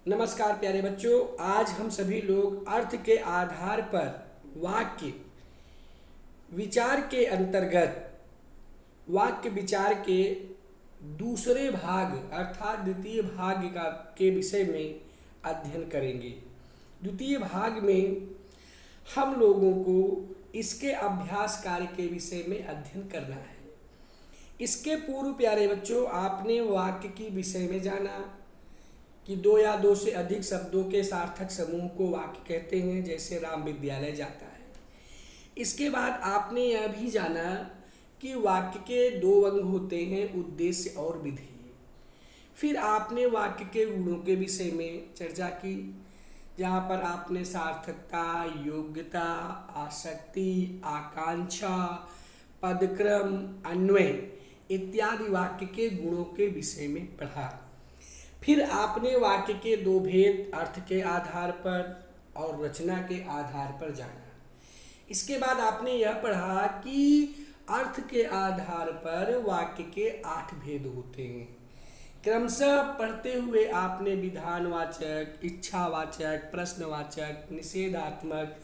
नमस्कार प्यारे बच्चों, आज हम सभी लोग अर्थ के आधार पर वाक्य विचार के अंतर्गत वाक्य विचार के दूसरे भाग अर्थात द्वितीय भाग के विषय में अध्ययन करेंगे। द्वितीय भाग में हम लोगों को इसके अभ्यास कार्य के विषय में अध्ययन करना है। इसके पूर्व प्यारे बच्चों, आपने वाक्य की विषय में जाना कि दो या दो से अधिक शब्दों के सार्थक समूह को वाक्य कहते हैं, जैसे राम विद्यालय जाता है। इसके बाद आपने यह भी जाना कि वाक्य के दो अंग होते हैं, उद्देश्य और विधेय। फिर आपने वाक्य के गुणों के विषय में चर्चा की, जहाँ पर आपने सार्थकता, योग्यता, आसक्ति, आकांक्षा, पदक्रम, अन्वय इत्यादि वाक्य के गुणों के विषय में पढ़ा। फिर आपने वाक्य के दो भेद अर्थ के आधार पर और रचना के आधार पर जाना। इसके बाद आपने यह पढ़ा कि अर्थ के आधार पर वाक्य के 8 भेद होते हैं। क्रमशः पढ़ते हुए आपने विधानवाचक, इच्छावाचक, प्रश्नवाचक, निषेधात्मक,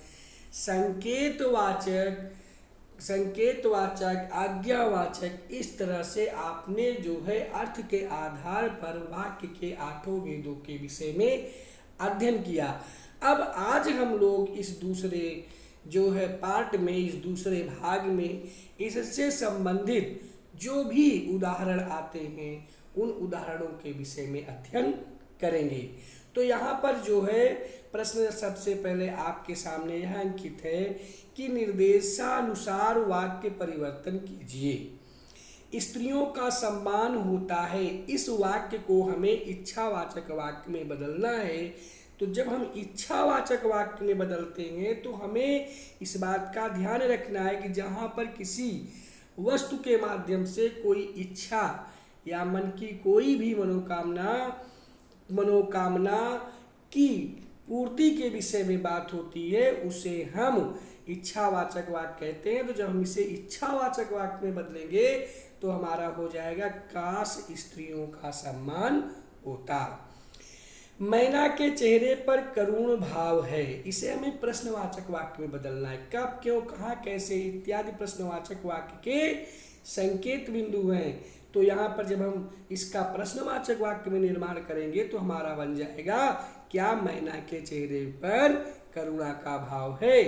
संकेतवाचक, आज्ञावाचक, इस तरह से आपने जो है अर्थ के आधार पर वाक्य के 8 भेदों के विषय में अध्ययन किया। अब आज हम लोग इस दूसरे जो है पार्ट में, इस दूसरे भाग में इससे संबंधित जो भी उदाहरण आते हैं उन उदाहरणों के विषय में अध्ययन करेंगे। तो यहाँ पर जो है प्रश्न सबसे पहले आपके सामने यह अंकित है कि निर्देशानुसार वाक्य परिवर्तन कीजिए। स्त्रियों का सम्मान होता है, इस वाक्य को हमें इच्छावाचक वाक्य में बदलना है। तो जब हम इच्छावाचक वाक्य में बदलते हैं तो हमें इस बात का ध्यान रखना है कि जहाँ पर किसी वस्तु के माध्यम से कोई इच्छा या मन की कोई भी मनोकामना की पूर्ति के विषय में बात होती है, उसे हम इच्छावाचक वाक्य कहते हैं। तो जब हम इसे इच्छावाचक वाक्य में बदलेंगे तो हमारा हो जाएगा काश स्त्रियों का सम्मान होता। मैना के चेहरे पर करुण भाव है, इसे हमें प्रश्नवाचक वाक्य में बदलना है। कब, क्यों, कहाँ, कैसे इत्यादि प्रश्नवाचक वाक्य के संकेत बिंदु हैं। तो यहाँ पर जब हम इसका प्रश्नवाचक वाक्य में निर्माण करेंगे तो हमारा बन जाएगा, क्या मैना के चेहरे पर करुणा का भाव है।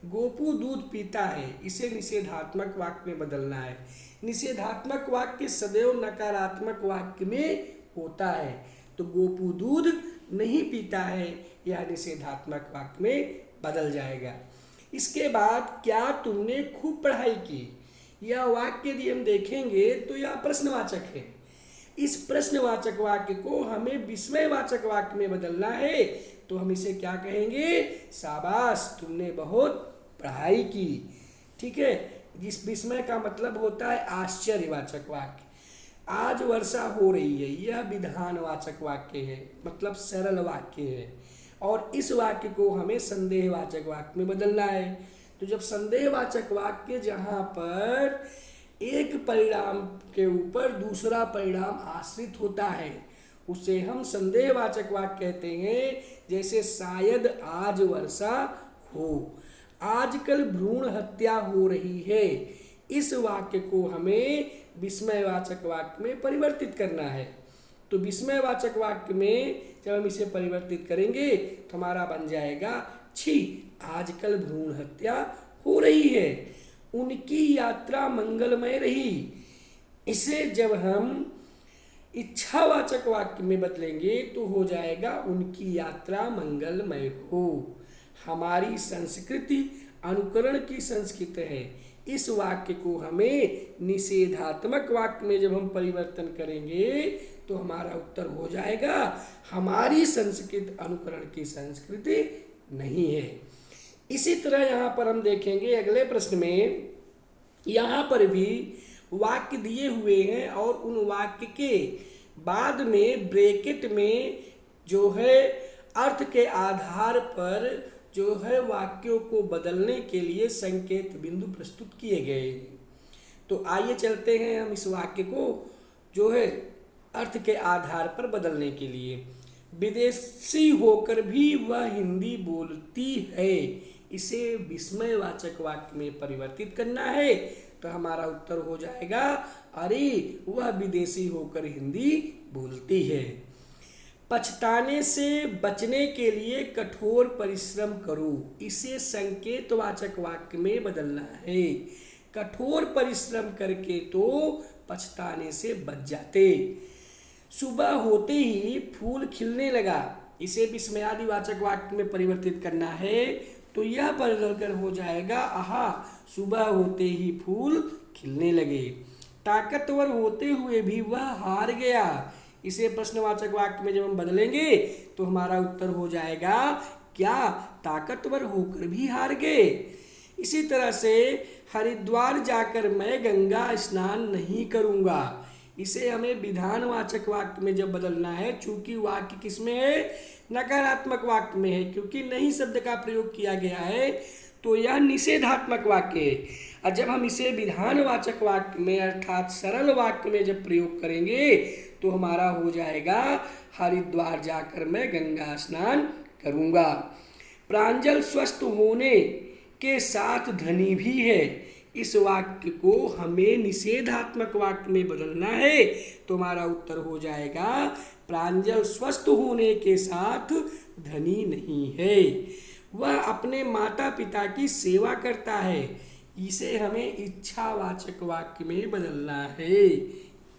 गोपू दूध पीता है, इसे निषेधात्मक वाक्य में बदलना है। निषेधात्मक वाक्य सदैव नकारात्मक वाक्य में होता है, तो गोपू दूध नहीं पीता है यह निषेधात्मक वाक्य में बदल जाएगा। इसके बाद क्या तुमने खूब पढ़ाई की, यह वाक्य यदि हम देखेंगे तो यह प्रश्नवाचक है। इस प्रश्नवाचक वाक्य को हमें विस्मयवाचक वाक्य में बदलना है। तो हम इसे क्या कहेंगे, शाबाश तुमने बहुत पढ़ाई की। ठीक है, जिस विस्मय का मतलब होता है आश्चर्यवाचक वाक्य। आज वर्षा हो रही है, यह विधानवाचक वाक्य है, मतलब सरल वाक्य है। और इस वाक्य को हमें संदेहवाचक वाक्य में बदलना है। तो जब संदेहवाचक वाक्य जहाँ पर एक परिणाम के ऊपर दूसरा परिणाम आश्रित होता है उसे हम संदेहवाचक वाक्य कहते हैं। जैसे शायद आज वर्षा हो, आजकल भ्रूण हत्या हो रही है, इस वाक्य को हमें विस्मयवाचक वाक्य में परिवर्तित करना है। तो विस्मयवाचक वाक्य में जब हम इसे परिवर्तित करेंगे तो हमारा बन जाएगा, छी आजकल भ्रूण हत्या हो रही है, उनकी यात्रा मंगलमय रही। इसे जब हम इच्छावाचक वाक्य में बदलेंगे तो हो जाएगा, उनकी यात्रा मंगलमय हो। हमारी संस्कृति अनुकरण की संस्कृति है, इस वाक्य को हमें निषेधात्मक वाक्य में जब हम परिवर्तन करेंगे तो हमारा उत्तर हो जाएगा, हमारी संस्कृति अनुकरण की संस्कृति नहीं है। इसी तरह यहाँ पर हम देखेंगे अगले प्रश्न में, यहाँ पर भी वाक्य दिए हुए हैं और उन वाक्य के बाद में ब्रैकेट में जो है अर्थ के आधार पर जो है वाक्यों को बदलने के लिए संकेत बिंदु प्रस्तुत किए गए। तो आइए चलते हैं हम इस वाक्य को जो है अर्थ के आधार पर बदलने के लिए। विदेशी होकर भी वह हिंदी बोलती है, इसे विस्मयवाचक वाक्य में परिवर्तित करना है। तो हमारा उत्तर हो जाएगा अरे वह विदेशी होकर हिंदी बोलती है। पछताने से बचने के लिए कठोर परिश्रम करो, इसे संकेतवाचक वाक्य में बदलना है। कठोर परिश्रम करके तो पछताने से बच जाते। सुबह होते ही फूल खिलने लगा, इसे विस्मयादिवाचक वाक्य में परिवर्तित करना है। तो यह बदलकर हो जाएगा आहा सुबह होते ही फूल खिलने लगे। ताकतवर होते हुए भी वह हार गया, इसे प्रश्नवाचक वाक्य में जब हम बदलेंगे तो हमारा उत्तर हो जाएगा क्या ताकतवर होकर भी हार गए। इसी तरह से हरिद्वार जाकर मैं गंगा स्नान नहीं करूंगा, इसे हमें विधानवाचक वाक्य में जब बदलना है, चूंकि वाक्य किसमें है, नकारात्मक वाक्य में है, क्योंकि नहीं शब्द का प्रयोग किया गया है तो यह निषेधात्मक वाक्य है। और जब हम इसे विधानवाचक वाक्य में अर्थात सरल वाक्य में जब प्रयोग करेंगे तो हमारा हो जाएगा हरिद्वार जाकर मैं गंगा स्नान करूंगा। प्रांजल स्वस्थ होने के साथ धनी भी है, इस वाक्य को हमें निषेधात्मक वाक्य में बदलना है। तो हमारा उत्तर हो जाएगा प्रांजल स्वस्थ होने के साथ धनी नहीं है, वह अपने माता पिता की सेवा करता है, इसे हमें इच्छावाचक वाक्य में बदलना है।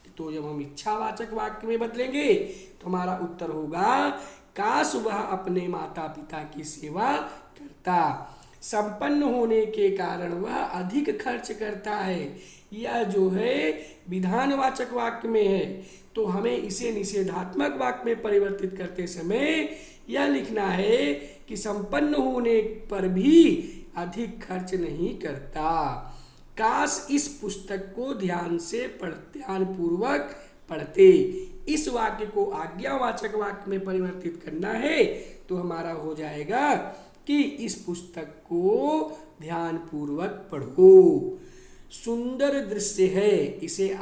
तो जब हम इच्छावाचक वाक्य में बदलेंगे तो हमारा उत्तर होगा काश वह अपने माता पिता की सेवा करता। संपन्न होने के कारण वह अधिक खर्च करता है, यह जो है विधानवाचक वाक्य में है। तो हमें इसे निषेधात्मक वाक्य में परिवर्तित करते समय यह लिखना है कि संपन्न होने पर भी अधिक खर्च नहीं करता। काश इस पुस्तक को ध्यानपूर्वक पढ़ते, इस वाक्य को आज्ञावाचक वाक्य में परिवर्तित करना है। तो हमारा हो जाएगा कि इस पुस्तक को ध्यानपूर्वक पढ़ो। सुंदर दृश्य है, इसे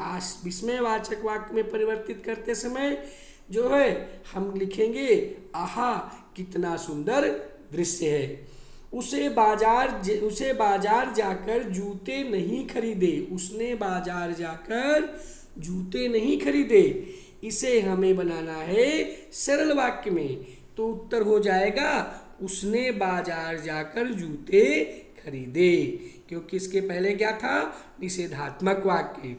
विस्मयवाचक वाक्य में परिवर्तित करते समय जो है हम लिखेंगे आहा कितना सुंदर दृश्य है। उसे बाजार जाकर जूते नहीं खरीदे, उसने बाजार जाकर जूते नहीं खरीदे, इसे हमें बनाना है सरल वाक्य में। तो उत्तर हो जाएगा उसने बाजार जाकर जूते खरीदे, क्योंकि इसके पहले क्या था, निषेधात्मक वाक्य।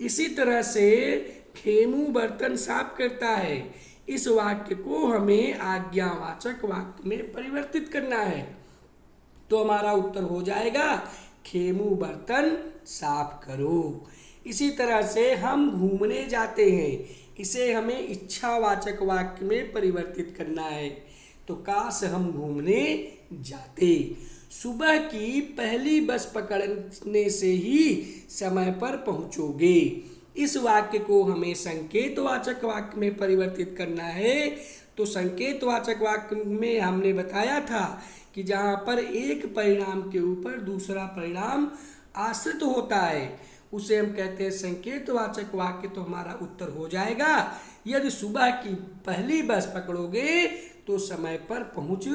इसी तरह से खेमू बर्तन साफ करता है, इस वाक्य को हमें आज्ञावाचक वाक्य में परिवर्तित करना है। तो हमारा उत्तर हो जाएगा खेमू बर्तन साफ करो। इसी तरह से हम घूमने जाते हैं, इसे हमें इच्छावाचक वाक्य में परिवर्तित करना है। तो काश हम घूमने जाते। सुबह की पहली बस पकड़ने से ही समय पर पहुंचोगे, इस वाक्य को हमें संकेतवाचक वाक्य में परिवर्तित करना है। तो संकेतवाचक वाक्य में हमने बताया था कि जहाँ पर एक परिणाम के ऊपर दूसरा परिणाम आश्रित होता है उसे हम कहते हैं संकेतवाचक वाक्य। तो हमारा उत्तर हो जाएगा यदि सुबह की पहली बस पकड़ोगे तो समय पर पहुंच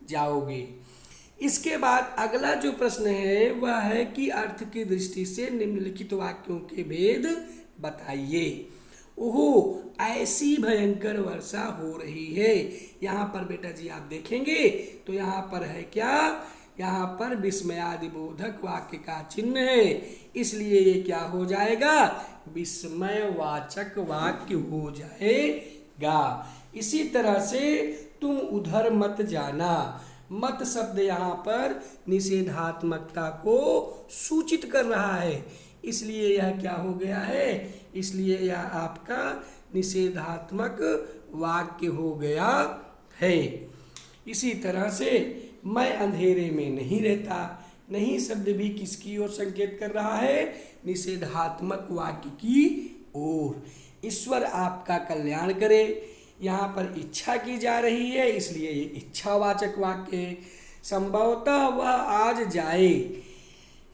जाओगे। इसके बाद अगला जो प्रश्न है वह है कि अर्थ की दृष्टि से निम्नलिखित वाक्यों के भेद बताइए। ओहो ऐसी भयंकर वर्षा हो रही है, यहाँ पर बेटा जी आप देखेंगे तो यहाँ पर है क्या, यहाँ पर विस्मयादिबोधक वाक्य का चिन्ह है, इसलिए ये क्या हो जाएगा, विस्मयवाचक वाक्य हो जाएगा। इसी तरह से तुम उधर मत जाना, मत शब्द यहाँ पर निषेधात्मकता को सूचित कर रहा है, इसलिए यह क्या हो गया है, इसलिए यह आपका निषेधात्मक वाक्य हो गया है। इसी तरह से मैं अंधेरे में नहीं रहता, नहीं शब्द भी किसकी ओर संकेत कर रहा है, निषेधात्मक वाक्य की ओर। ईश्वर आपका कल्याण करे, यहाँ पर इच्छा की जा रही है इसलिए ये इच्छावाचक वाक्य है। संभवतः वह आज जाए,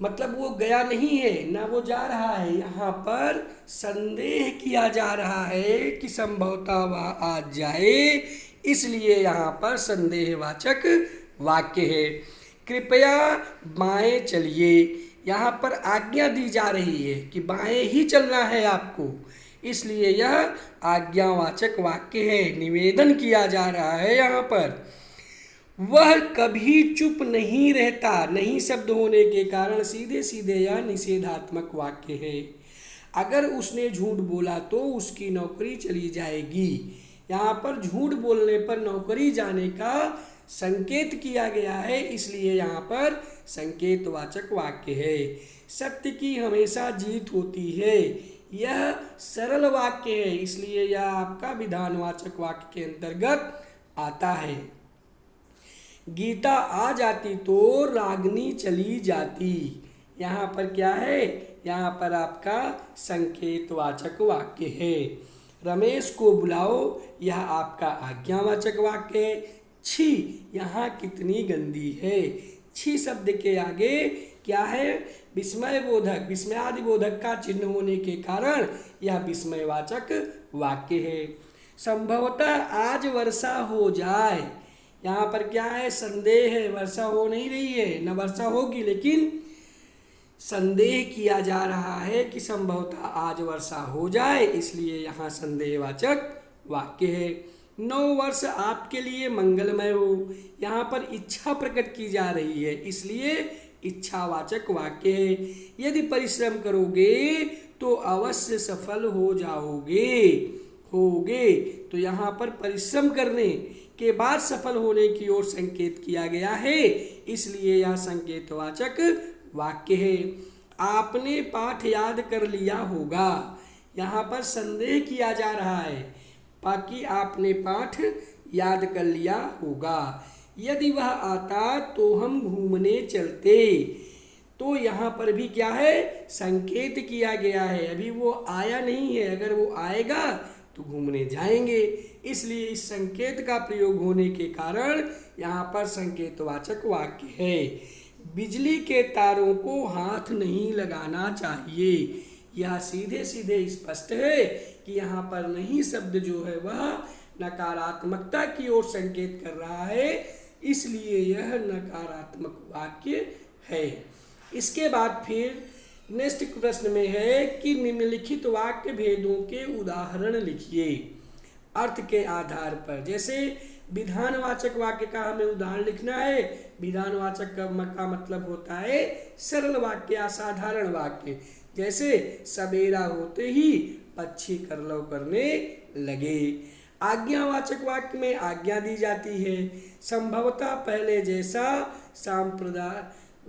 मतलब वो गया नहीं है ना वो जा रहा है, यहाँ पर संदेह किया जा रहा है कि संभवतः वह आज जाए, इसलिए यहाँ पर संदेहवाचक वाक्य है। कृपया बाएं चलिए, यहाँ पर आज्ञा दी जा रही है कि बाएं ही चलना है आपको, इसलिए यह आज्ञावाचक वाक्य है। निवेदन किया जा रहा है यहाँ पर। वह कभी चुप नहीं रहता, नहीं शब्द होने के कारण सीधे सीधे यह निषेधात्मक वाक्य है। अगर उसने झूठ बोला तो उसकी नौकरी चली जाएगी। यहाँ पर झूठ बोलने पर नौकरी जाने का संकेत किया गया है, इसलिए यहाँ पर संकेतवाचक वाक्य है। सत्य की हमेशा जीत होती है, यह सरल वाक्य है, इसलिए यह आपका विधानवाचक वाक्य के अंतर्गत आता है। गीता आ जाती तो रागनी चली जाती, यहाँ पर क्या है, यहाँ पर आपका संकेतवाचक वाक्य है। रमेश को बुलाओ, यह आपका आज्ञावाचक वाक्य है। छी, यहाँ कितनी गंदी है। छी शब्द के आगे क्या है, विस्मय बोधक, विस्मयादि बोधक का चिन्ह होने के कारण यह विस्मयवाचक वाक्य है। संभवतः आज वर्षा हो जाए, यहाँ पर क्या है, संदेह है, वर्षा हो नहीं रही है, न वर्षा होगी, लेकिन संदेह किया जा रहा है कि संभवतः आज वर्षा हो जाए, इसलिए यहाँ संदेहवाचक वाक्य है। 9 वर्ष आपके लिए मंगलमय हो, यहाँ पर इच्छा प्रकट की जा रही है, इसलिए इच्छावाचक वाक्य है। यदि परिश्रम करोगे तो अवश्य सफल हो होगे, तो यहाँ पर परिश्रम करने के बाद सफल होने की ओर संकेत किया गया है, इसलिए यह संकेतवाचक वाक्य है। आपने पाठ याद कर लिया होगा, यहाँ पर संदेह किया जा रहा है, बाकी आपने पाठ याद कर लिया होगा। यदि वह आता तो हम घूमने चलते, तो यहाँ पर भी क्या है, संकेत किया गया है, अभी वो आया नहीं है, अगर वो आएगा तो घूमने जाएंगे, इसलिए इस संकेत का प्रयोग होने के कारण यहाँ पर संकेतवाचक वाक्य है। बिजली के तारों को हाथ नहीं लगाना चाहिए, यह सीधे सीधे स्पष्ट है कि यहाँ पर नहीं शब्द जो है वह नकारात्मकता की ओर संकेत कर रहा है, इसलिए यह नकारात्मक वाक्य है। इसके बाद फिर नेक्स्ट प्रश्न में है कि निम्नलिखित वाक्य भेदों के उदाहरण लिखिए अर्थ के आधार पर। जैसे विधानवाचक वाक्य का हमें उदाहरण लिखना है। विधानवाचक का मतलब होता है सरल वाक्य, असाधारण वाक्य। जैसे सवेरा होते ही पक्षी करलव करने लगे। आज्ञावाचक वाक्य में आज्ञा दी जाती है। संभवतः पहले जैसा सांप्रदाय,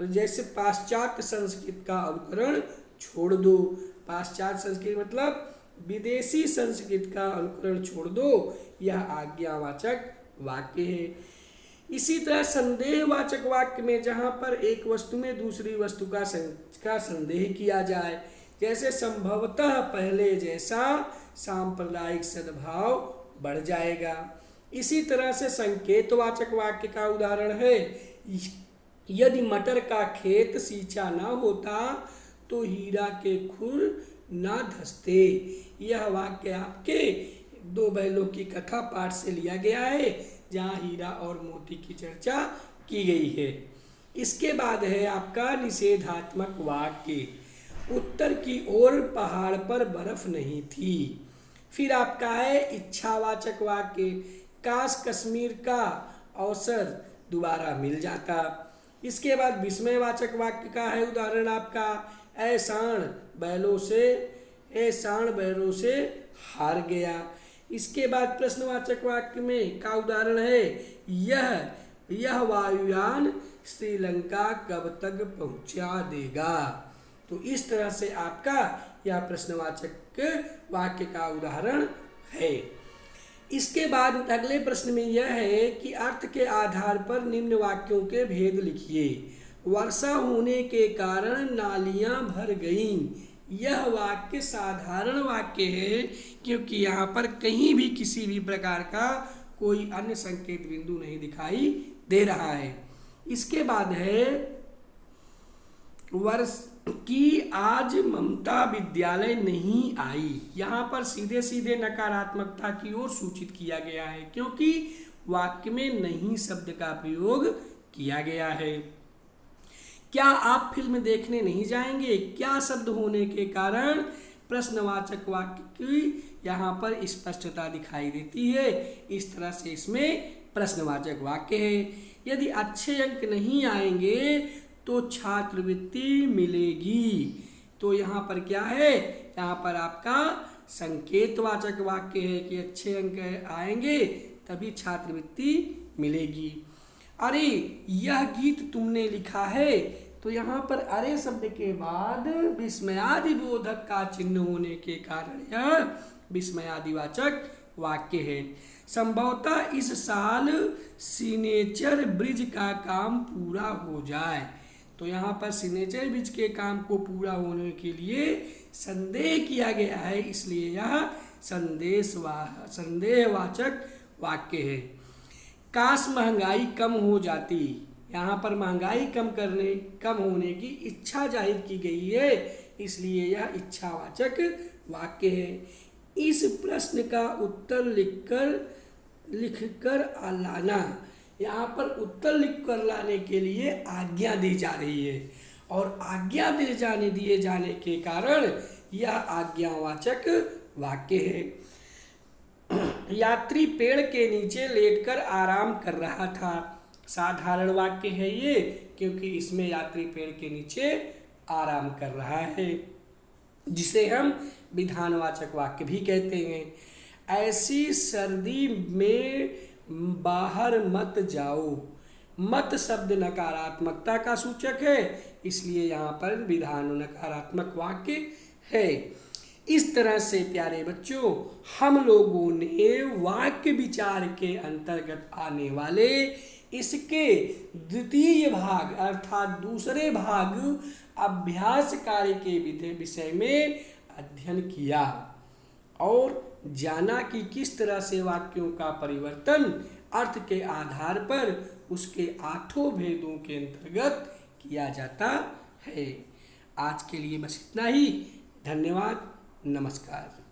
जैसे पाश्चात्य संस्कृत का अनुकरण छोड़ दो। पाश्चात्य संस्कृत मतलब विदेशी संस्कृत का अनुकरण छोड़ दो, यह आज्ञावाचक वाक्य है। इसी तरह संदेहवाचक वाक्य में जहाँ पर एक वस्तु में दूसरी वस्तु का संदेह किया जाए, जैसे संभवतः पहले जैसा सांप्रदायिक सद्भाव बढ़ जाएगा। इसी तरह से संकेतवाचक वाक्य का उदाहरण है, यदि मटर का खेत सींचा ना होता तो हीरा के खुर ना धंसते। यह वाक्य आपके 2 बैलों की कथा पाठ से लिया गया है, जहाँ हीरा और मोती की चर्चा की गई है। इसके बाद है आपका निषेधात्मक वाक्य। उत्तर की ओर पहाड़ पर बर्फ नहीं थी। फिर आपका है इच्छावाचक वाक्य, काश कश्मीर का अवसर दोबारा मिल जाता। इसके बाद विस्मयवाचक वाक्य का है उदाहरण आपका, ऐ सांड बैलों से हार गया। इसके बाद प्रश्नवाचक वाक्य में का उदाहरण है, यह वायुयान श्रीलंका कब तक पहुंचा देगा। तो इस तरह से आपका यह प्रश्नवाचक वाक्य का उदाहरण है। इसके बाद अगले प्रश्न में यह है कि अर्थ के आधार पर निम्न वाक्यों के भेद लिखिए। वर्षा होने के कारण नालियां भर गईं। यह वाक्य साधारण वाक्य है, क्योंकि यहाँ पर कहीं भी किसी भी प्रकार का कोई अन्य संकेत बिंदु नहीं दिखाई दे रहा है। इसके बाद है कि आज ममता विद्यालय नहीं आई। यहाँ पर सीधे सीधे नकारात्मकता की ओर सूचित किया गया है, क्योंकि वाक्य में नहीं शब्द का प्रयोग किया गया है। क्या आप फिल्म देखने नहीं जाएंगे? क्या शब्द होने के कारण प्रश्नवाचक वाक्य की यहाँ पर स्पष्टता दिखाई देती है। इस तरह से इसमें प्रश्नवाचक वाक्य है। यदि अच्छे अंक नहीं आएंगे तो छात्रवृत्ति मिलेगी। तो यहाँ पर क्या है, यहाँ पर आपका संकेतवाचक वाक्य है कि अच्छे अंक आएंगे तभी छात्रवृत्ति मिलेगी। अरे यह गीत तुमने लिखा है, तो यहाँ पर अरे शब्द के बाद विस्मयादि बोधक का चिन्ह होने के कारण यह विस्मयादिवाचक वाक्य है। संभवतः इस साल सिग्नेचर ब्रिज का काम पूरा हो जाए। तो यहाँ पर सिग्नेचर ब्रिज के काम को पूरा होने के लिए संदेह किया गया है, इसलिए यह संदेहवाचक वाक्य है। काश महंगाई कम हो जाती। यहाँ पर महंगाई कम होने की इच्छा जाहिर की गई है, इसलिए यह इच्छावाचक वाक्य है। इस प्रश्न का उत्तर लिखकर लाना। यहाँ पर उत्तर लिखकर लाने के लिए आज्ञा दी जा रही है, और आज्ञा दिए जाने के कारण यह आज्ञावाचक वाक्य है। यात्री पेड़ के नीचे लेटकर आराम कर रहा था। साधारण वाक्य है ये, क्योंकि इसमें यात्री पेड़ के नीचे आराम कर रहा है, जिसे हम विधानवाचक वाक्य भी कहते हैं। ऐसी सर्दी में बाहर मत जाओ। मत शब्द नकारात्मकता का सूचक है, इसलिए यहाँ पर विधान नकारात्मक वाक्य है। इस तरह से प्यारे बच्चों, हम लोगों ने वाक्य विचार के अंतर्गत आने वाले इसके द्वितीय भाग अर्थात दूसरे भाग अभ्यास कार्य के विषय में अध्ययन किया और जाना कि किस तरह से वाक्यों का परिवर्तन अर्थ के आधार पर उसके 8 भेदों के अंतर्गत किया जाता है। आज के लिए बस इतना ही। धन्यवाद। नमस्कार।